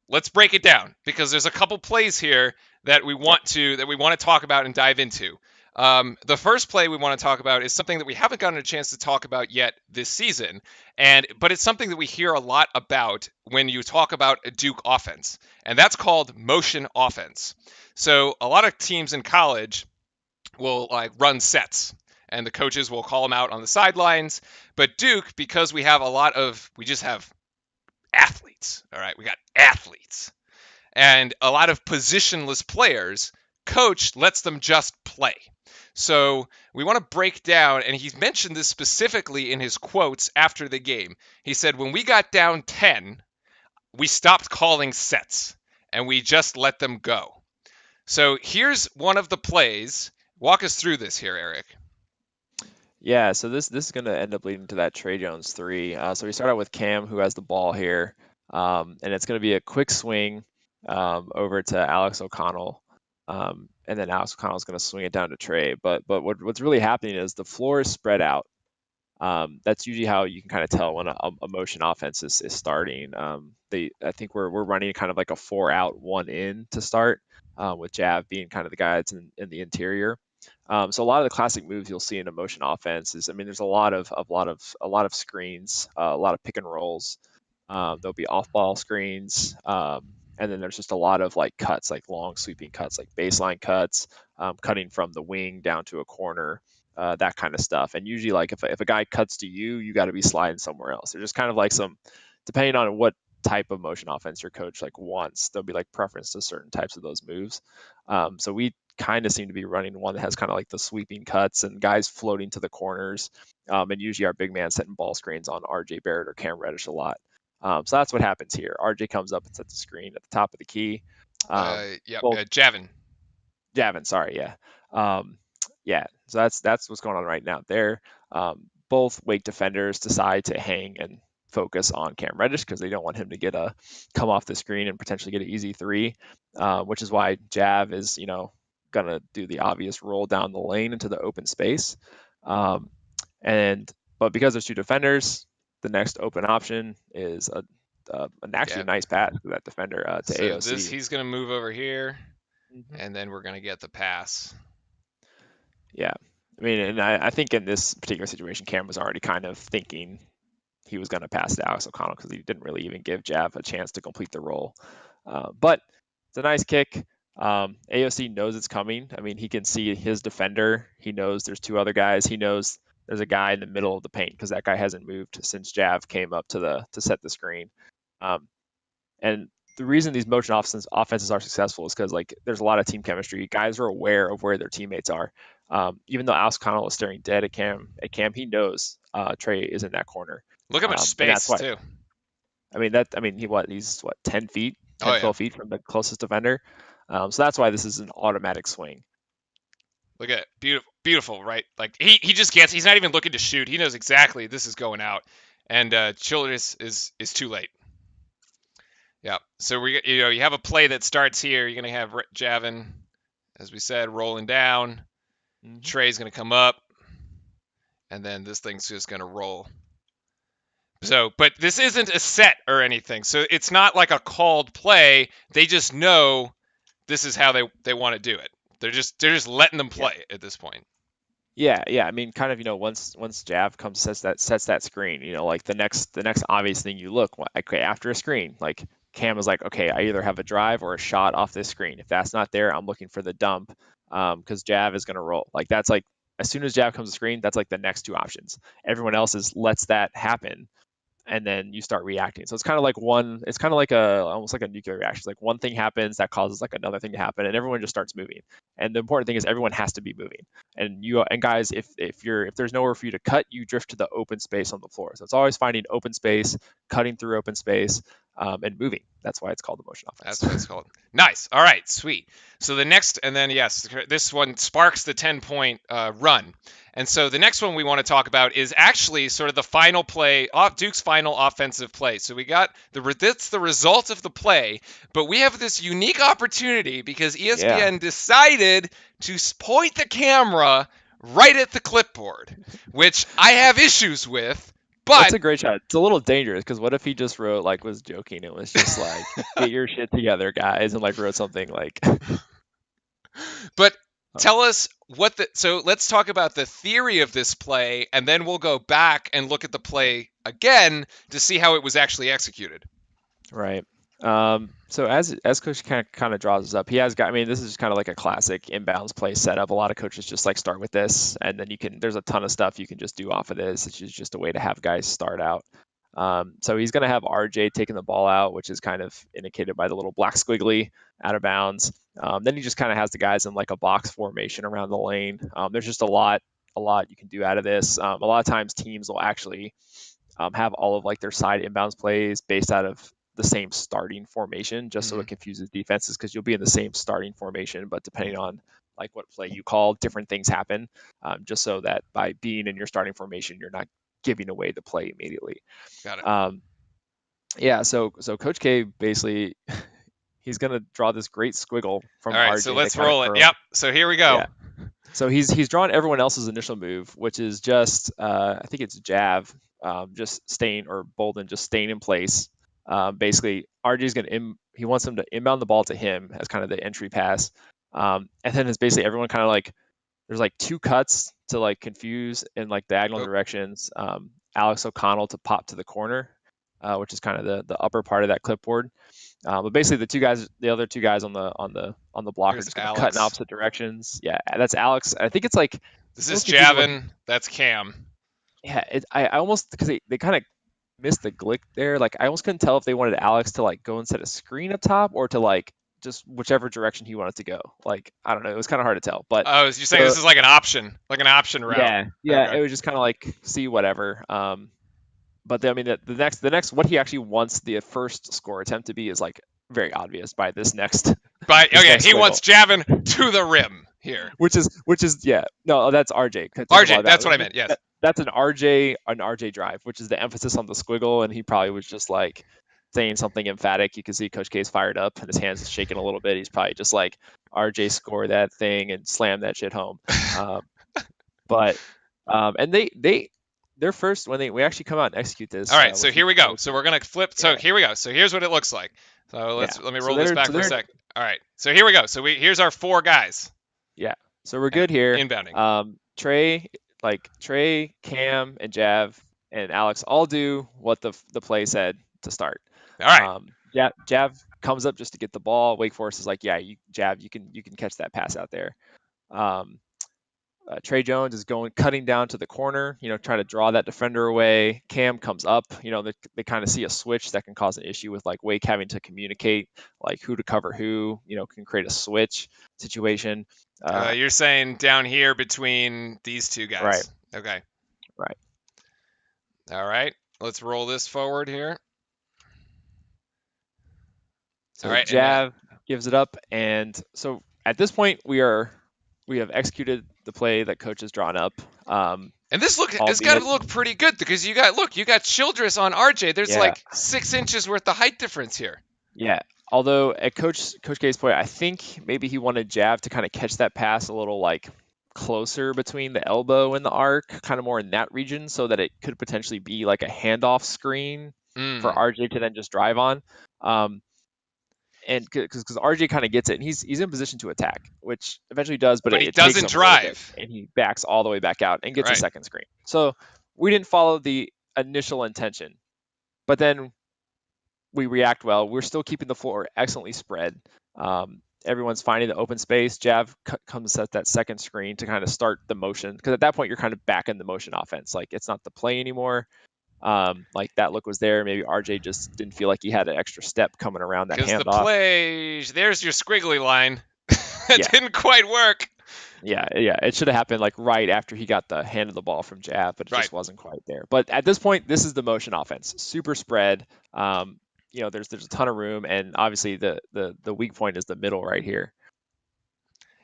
let's break it down because there's a couple plays here that we want to talk about and dive into. The first play we want to talk about is something that we haven't gotten a chance to talk about yet this season, but it's something that we hear a lot about when you talk about a Duke offense, and that's called motion offense. So a lot of teams in college will like run sets, and the coaches will call them out on the sidelines. But Duke, because we just have athletes. All right, we got athletes and a lot of positionless players. Coach lets them just play. So we want to break down, and he mentioned this specifically in his quotes after the game. He said, when we got down 10, we stopped calling sets and we just let them go. So here's one of the plays. Walk us through this here, Eric. Yeah, so this is going to end up leading to that Trey Jones three. So we start out with Cam, who has the ball here, and it's going to be a quick swing over to Alex O'Connell, and then Alex O'Connell is going to swing it down to Trey. But what's really happening is the floor is spread out. That's usually how you can kind of tell when a motion offense is starting. I think we're running kind of like a 4 out, 1 in to start, with Jav being kind of the guy that's in the interior. So a lot of the classic moves you'll see in a motion offense is, I mean, there's a lot of screens, a lot of pick and rolls. There'll be off-ball screens, and then there's just a lot of like cuts, like long sweeping cuts, like baseline cuts, cutting from the wing down to a corner, that kind of stuff. And usually, like if a guy cuts to you, you got to be sliding somewhere else. They're just kind of like depending on what type of motion offense your coach like wants, there'll be like preference to certain types of those moves. So we kind of seem to be running one that has kind of like the sweeping cuts and guys floating to the corners, and usually our big man setting ball screens on RJ Barrett or Cam Reddish a lot. So that's what happens here. RJ comes up and sets the screen at the top of the key. Both Javin. Javin, sorry, yeah. Yeah, so that's what's going on right now there. Both Wake defenders decide to hang and focus on Cam Reddish because they don't want him to come off the screen and potentially get an easy three, which is why Jav is gonna do the obvious roll down the lane into the open space. But because there's two defenders, the next open option is a nice pass to that defender to AOC. He's gonna move over here, and then we're gonna get the pass. Yeah, I mean, and I think in this particular situation, Cam was already kind of thinking he was going to pass to Alex O'Connell because he didn't really even give Jav a chance to complete the roll. But it's a nice kick. AOC knows it's coming. I mean, he can see his defender. He knows there's two other guys. He knows there's a guy in the middle of the paint because that guy hasn't moved since Jav came up to set the screen. And the reason these motion offenses are successful is because like there's a lot of team chemistry. Guys are aware of where their teammates are. Even though Alex Connell is staring dead at Cam, he knows Trey is in that corner. Look how much space too. He's 10 feet, 12 feet from the closest defender. So that's why this is an automatic swing. Look at it. Beautiful, right? Like he just gets. He's not even looking to shoot. He knows exactly this is going out, and Childress is too late. Yeah. So you have a play that starts here. You're gonna have Javin, as we said, rolling down. Mm-hmm. Trey's gonna come up, and then this thing's just gonna roll. So, but this isn't a set or anything. So it's not like a called play. They just know this is how they want to do it. They're just letting them play at this point. Yeah. I mean, kind of, once Jav comes sets that screen, like the next obvious thing you look, okay, after a screen, like Cam is like, okay, I either have a drive or a shot off this screen. If that's not there, I'm looking for the dump, because Jav is gonna roll. Like that's like as soon as Jav comes to screen, that's like the next two options. Everyone else lets that happen, and then you start reacting. So it's kind of like almost like a nuclear reaction. It's like one thing happens that causes like another thing to happen, and everyone just starts moving. And the important thing is everyone has to be moving. And guys, if there's nowhere for you to cut, you drift to the open space on the floor. So it's always finding open space, cutting through open space, and moving. That's why it's called the motion offense. That's what it's called. Nice. All right, sweet. So the next, and then yes, this one sparks the 10-point run. And so the next one we want to talk about is actually sort of the final play, Duke's final offensive play. So we got that's the result of the play, but we have this unique opportunity because ESPN decided to point the camera right at the clipboard, which I have issues with, But a great shot. It's a little dangerous because what if he just wrote like was joking? It was just like get your shit together, guys, and like wrote something like. But tell us so let's talk about the theory of this play, and then we'll go back and look at the play again to see how it was actually executed. Right. So as coach kind of draws us up, he has got. I mean, this is just kind of like a classic inbounds play setup. A lot of coaches just like start with this, and then there's a ton of stuff you can just do off of this. It's just a way to have guys start out. So he's going to have RJ taking the ball out, which is kind of indicated by the little black squiggly out of bounds. Then he just kind of has the guys in like a box formation around the lane. There's just a lot you can do out of this. A lot of times teams will actually have all of like their side inbounds plays based out of the same starting formation, just so it confuses defenses, because you'll be in the same starting formation, but depending on like what play you call, different things happen, just so that by being in your starting formation, you're not giving away the play immediately. Got it. Yeah, so Coach K basically he's gonna draw this great squiggle from all right, RJ. so let's roll it. Yep. So here we go. Yeah. So he's drawn everyone else's initial move, which is just I think it's Jav, just staying, or Bolden just staying in place. Basically, RJ's he wants him to inbound the ball to him as kind of the entry pass, and then it's basically everyone kind of like there's like two cuts to like confuse in like diagonal directions. Alex O'Connell to pop to the corner, which is kind of the upper part of that clipboard. But basically, the other two guys on the block are just going to cut in opposite directions. Yeah, that's Alex. I think it's like this is Javin. That's Cam. Yeah, I almost, because they kind of missed the glick there. Like I almost couldn't tell if they wanted Alex to like go and set a screen up top, or to like just whichever direction he wanted to go. Like I don't know, it was kind of hard to tell. But you're saying this is like an option route? Yeah, okay. It was just kind of like see whatever. But I mean, the next what he actually wants the first score attempt to be is like very obvious by this next. He wants Javin to the rim here, which is no, that's RJ. RJ, that's what I meant. Yes, that's an RJ drive, which is the emphasis on the squiggle, and he probably was just like saying something emphatic. You can see Coach K's fired up and his hands is shaking a little bit. He's probably just like, RJ, score that thing and slam that shit home. And they're first when we actually come out and execute this. All right, so here we go. So we're gonna flip. So here we go. So here's what it looks like. So let me roll this back for a sec. All right, so here we go. So here's our four guys. Yeah. So we're good here. Inbounding. Trey, Cam, and Jav and Alex all do what the play said to start. All right. Jav comes up just to get the ball. Wake Forest is like, yeah, Jav, you can catch that pass out there. Trey Jones is cutting down to the corner, trying to draw that defender away. Cam comes up, they kind of see a switch that can cause an issue with like Wake having to communicate like who to cover who, can create a switch situation. You're saying down here between these two guys. Right. Okay. Right. All right. Let's roll this forward here. So all right, Jav gives it up, and so at this point we have executed the play that coach has drawn up. And it's got to look pretty good, because you got Childress on RJ. There's like 6 inches worth of height difference here. Yeah. Although at Coach K's point, I think maybe he wanted Jav to kind of catch that pass a little like closer between the elbow and the arc, kind of more in that region, so that it could potentially be like a handoff screen for RJ to then just drive on. And because RJ kind of gets it, and he's in position to attack, which eventually does, but he doesn't drive, and he backs all the way back out and gets a second screen. So we didn't follow the initial intention, but then we react well. We're still keeping the floor excellently spread. Everyone's finding the open space. Jav comes at that second screen to kind of start the motion, because at that point you're kind of back in the motion offense. Like it's not the play anymore. Like that look was there. Maybe RJ just didn't feel like he had an extra step coming around that handoff. Because the play, there's your squiggly line. It didn't quite work. Yeah. It should have happened like right after he got the hand of the ball from Jav, but it just wasn't quite there. But at this point, this is the motion offense, super spread. There's a ton of room, and obviously the weak point is the middle right here,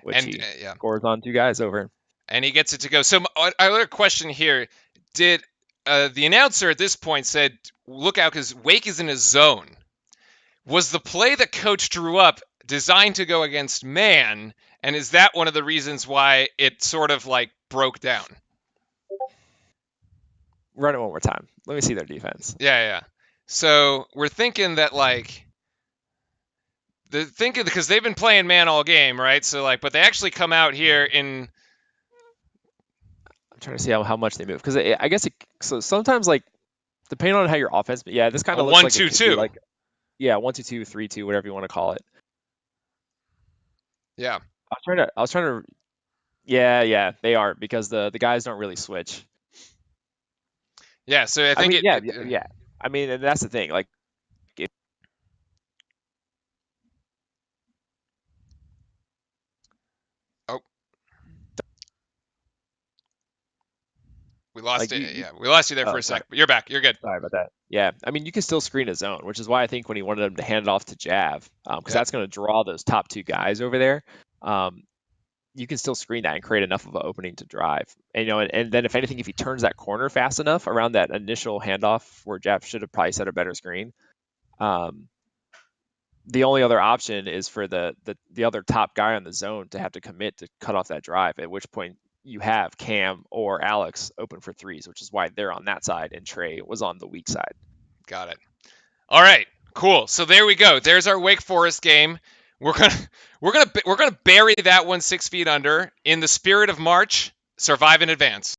which he scores on two guys over. And he gets it to go. So another question here: did the announcer at this point said, look out because Wake is in a zone? Was the play that coach drew up designed to go against man? And is that one of the reasons why it sort of like broke down? Run it one more time. Let me see their defense. Yeah. So we're thinking that like they're thinking because they've been playing man all game, right? So like, but they actually come out here in. I'm trying to see how much they move because I guess so sometimes like depending on how your offense. But yeah, this kind A of looks like it could be 1-2-2. like 1-2-2, 3-2, whatever you want to call it. Yeah. I was trying to. Yeah, they aren't because the guys don't really switch. Yeah. So I I think mean, yeah. I mean, and that's the thing. Like, if, Oh, we lost like it. Yeah, we lost you there for oh, a sec, but you're back. You're good. sorry about that. Yeah, I mean, you can still screen a zone, which is why I think when he wanted him to hand it off to Jav, because Yep. that's going to draw those top two guys over there. Um, you can still screen that and create enough of an opening to drive. And and then if anything, if he turns that corner fast enough around that initial handoff where Jav should have probably set a better screen, um, the only other option is for the other top guy on the zone to have to commit to cut off that drive. At which point you have Cam or Alex open for threes, which is why they're on that side and Trey was on the weak side. Got it. All right. Cool. So there we go. There's our Wake Forest game. We're gonna bury that one 6 feet under in the spirit of March. Survive in advance.